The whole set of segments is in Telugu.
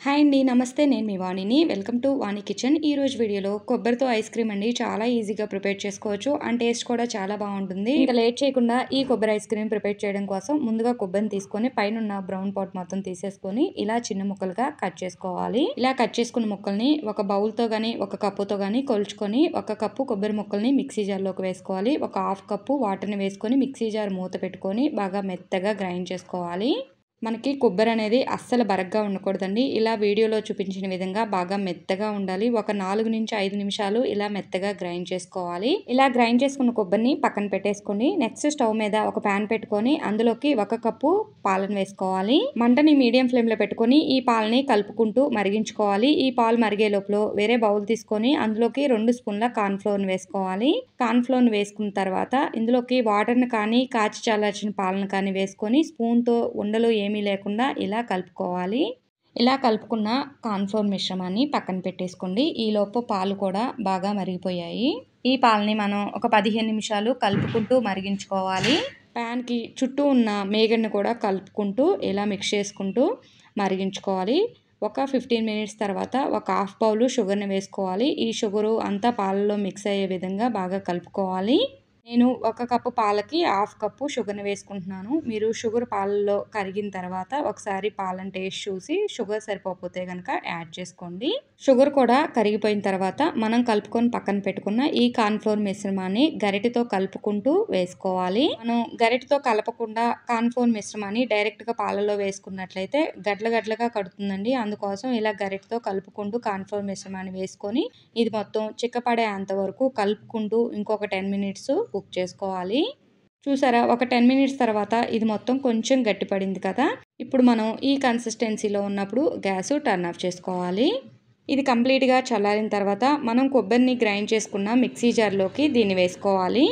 హాయ్ అండి. నమస్తే. నేను మీ వాణిని. Welcome to Vani kitchen. ఈరోజు వీడియోలో కొబ్బరితో ఐస్ క్రీమ్ అండి. చాలా ఈజీగా ప్రిపేర్ చేసుకోవచ్చు. అండ్ టేస్ట్ కూడా చాలా బాగుంటుంది. ఇంకా లేట్ చేయకుండా ఈ కొబ్బరి ఐస్ క్రీమ్ ప్రిపేర్ చేయడం కోసం ముందుగా కొబ్బరిని తీసుకొని పైన బ్రౌన్ పార్ట్ మొత్తం తీసేసుకొని ఇలా చిన్న ముక్కలుగా కట్ చేసుకోవాలి. ఇలా కట్ చేసుకున్న ముక్కల్ని ఒక బౌల్తో కానీ ఒక కప్పుతో కానీ కొలుచుకొని ఒక కప్పు కొబ్బరి ముక్కల్ని మిక్సీ జార్లోకి వేసుకోవాలి. ఒక హాఫ్ కప్పు వాటర్ని వేసుకొని మిక్సీ జార్ మూత పెట్టుకొని బాగా మెత్తగా గ్రైండ్ చేసుకోవాలి. మనకి కొబ్బరి అనేది అస్సలు బరగ్గా ఉండకూడదండి. ఇలా వీడియోలో చూపించిన విధంగా బాగా మెత్తగా ఉండాలి. ఒక 4 నుంచి 5 నిమిషాలు ఇలా మెత్తగా గ్రైండ్ చేసుకోవాలి. ఇలా గ్రైండ్ చేసుకున్న కొబ్బరిని పక్కన పెట్టేసుకొని నెక్స్ట్ స్టవ్ మీద ఒక ప్యాన్ పెట్టుకొని అందులోకి 1 కప్పు పాలను వేసుకోవాలి. మంటని మీడియం ఫ్లేమ్లో పెట్టుకొని ఈ పాలని కలుపుకుంటూ మరిగించుకోవాలి. ఈ పాలు మరిగే లోపల వేరే బౌల్ తీసుకొని అందులోకి 2 స్పూన్ల కార్న్ ఫ్లోర్ని వేసుకోవాలి. కార్న్ ఫ్లోర్ని వేసుకున్న తర్వాత ఇందులోకి వాటర్ని కానీ కాచి చల్లార్చిన పాలను కానీ వేసుకొని స్పూన్తో ఉండలు ఏమీ లేకుండా ఇలా కలుపుకోవాలి. ఇలా కలుపుకున్న కార్న్ఫ్లోర్ మిశ్రమాన్ని పక్కన పెట్టేసుకోండి. ఈలోపు పాలు కూడా బాగా మరిగిపోయాయి. ఈ పాలని మనం ఒక 15 నిమిషాలు కలుపుకుంటూ మరిగించుకోవాలి. ప్యాన్కి చుట్టూ ఉన్న మేగడ్ని కూడా కలుపుకుంటూ ఇలా మిక్స్ చేసుకుంటూ మరిగించుకోవాలి. ఒక 15 మినిట్స్ తర్వాత ఒక హాఫ్ బౌల్ షుగర్ని వేసుకోవాలి. ఈ షుగరు అంతా పాలలో మిక్స్ అయ్యే విధంగా బాగా కలుపుకోవాలి. నేను 1 కప్పు పాలకి హాఫ్ కప్పు షుగర్ని వేసుకుంటున్నాను. మీరు షుగర్ పాలలో కరిగిన తర్వాత ఒకసారి పాలను టేస్ట్ చూసి షుగర్ సరిపోతే కనుక యాడ్ చేసుకోండి. షుగర్ కూడా కరిగిపోయిన తర్వాత మనం కలుపుకొని పక్కన పెట్టుకున్న ఈ కార్న్ఫ్లోర్ మిశ్రమాన్ని గరిటెతో కలుపుకుంటూ వేసుకోవాలి. మనం గరిటెతో కలపకుండా కార్న్ఫ్లోర్ మిశ్రమాన్ని డైరెక్ట్గా పాలలో వేసుకున్నట్లయితే గడ్డలుగా కడుతుందండి. అందుకోసం ఇలా గరిటెతో కలుపుకుంటూ కార్న్ఫ్లోర్ మిశ్రమాన్ని వేసుకొని ఇది మొత్తం చిక్కపడేంత వరకు కలుపుకుంటూ ఇంకొక 10 మినిట్స్ కుక్ చేసుకోవాలి. చూసారా, ఒక 10 మినిట్స్ తర్వాత ఇది మొత్తం కొంచెం గట్టిపడింది కదా. ఇప్పుడు మనం ఈ కన్సిస్టెన్సీలో ఉన్నప్పుడు గ్యాస్ టర్న్ ఆఫ్ చేసుకోవాలి. ఇది కంప్లీట్గా చల్లారిన తర్వాత మనం కొబ్బరిని గ్రైండ్ చేసుకున్న మిక్సీ జార్లోకి దీన్ని వేసుకోవాలి.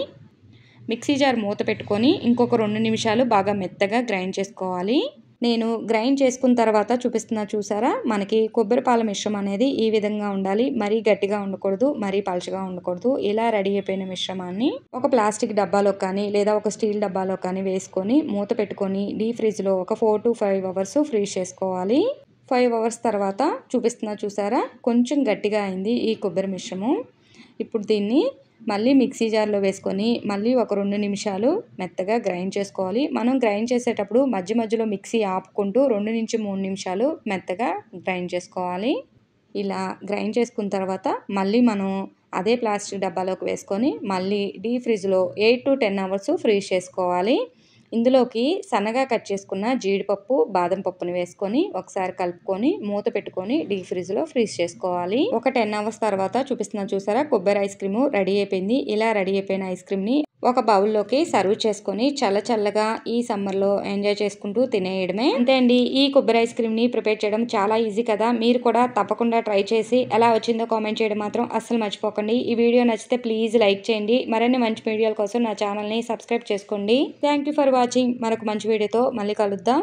మిక్సీ జార్ మూత పెట్టుకొని ఇంకొక 2 నిమిషాలు బాగా మెత్తగా గ్రైండ్ చేసుకోవాలి. నేను గ్రైండ్ చేసుకున్న తర్వాత చూపిస్తున్నా చూసారా, మనకి కొబ్బరి పాల మిశ్రమం అనేది ఈ విధంగా ఉండాలి. మరీ గట్టిగా ఉండకూడదు, మరీ పలుచగా ఉండకూడదు. ఇలా రెడీ అయిపోయిన మిశ్రమాన్ని ఒక ప్లాస్టిక్ డబ్బాలో కానీ లేదా ఒక స్టీల్ డబ్బాలో కానీ వేసుకొని మూత పెట్టుకొని డీప్ ఫ్రిడ్జ్లో ఒక 4 to 5 అవర్స్ ఫ్రీజ్ చేసుకోవాలి. 5 అవర్స్ తర్వాత చూపిస్తున్నా చూసారా, కొంచెం గట్టిగా అయింది ఈ కొబ్బరి మిశ్రమం. ఇప్పుడు దీన్ని మళ్ళీ మిక్సీ జార్లో వేసుకొని మళ్ళీ ఒక 2 నిమిషాలు మెత్తగా గ్రైండ్ చేసుకోవాలి. మనం గ్రైండ్ చేసేటప్పుడు మధ్యలో మిక్సీ ఆపుకుంటూ 2 నుంచి 3 నిమిషాలు మెత్తగా గ్రైండ్ చేసుకోవాలి. ఇలా గ్రైండ్ చేసుకున్న తర్వాత మళ్ళీ మనం అదే ప్లాస్టిక్ డబ్బాలోకి వేసుకొని మళ్ళీ డీప్ ఫ్రిడ్జ్లో 8 to 10 అవర్స్ ఫ్రీజ్ చేసుకోవాలి. ఇందులోకి సన్నగా కట్ చేసుకున్న జీడిపప్పు, బాదం పప్పుని వేసుకొని ఒకసారి కలుపుకొని మూత పెట్టుకొని డీప్ ఫ్రిడ్జ్లో ఫ్రీజ్ చేసుకోవాలి. ఒక 10 అవర్స్ తర్వాత చూపిస్తున్నా చూసారా, కొబ్బరి ఐస్ క్రీమ్ రెడీ అయిపోయింది. ఇలా రెడీ అయిపోయిన ఐస్ క్రీమ్ని ఒక బౌల్లోకి సర్వ్ చేసుకొని చల్లగా ఈ సమ్మర్లో ఎంజాయ్ చేసుకుంటూ తినేయడమే. అంతే అండి. ఈ కొబ్బరి ఐస్ క్రీమ్ని ప్రిపేర్ చేయడం చాలా ఈజీ కదా. మీరు కూడా తప్పకుండా ట్రై చేసి ఎలా వచ్చిందో కామెంట్ చేయడం మాత్రం అస్సలు మర్చిపోకండి. ఈ వీడియో నచ్చితే ప్లీజ్ లైక్ చేయండి. మరిన్ని మంచి వీడియోల కోసం నా ఛానల్ని సబ్స్క్రైబ్ చేసుకోండి. Thank you for watching. మరొక మంచి వీడియోతో మళ్ళీ కలుద్దాం.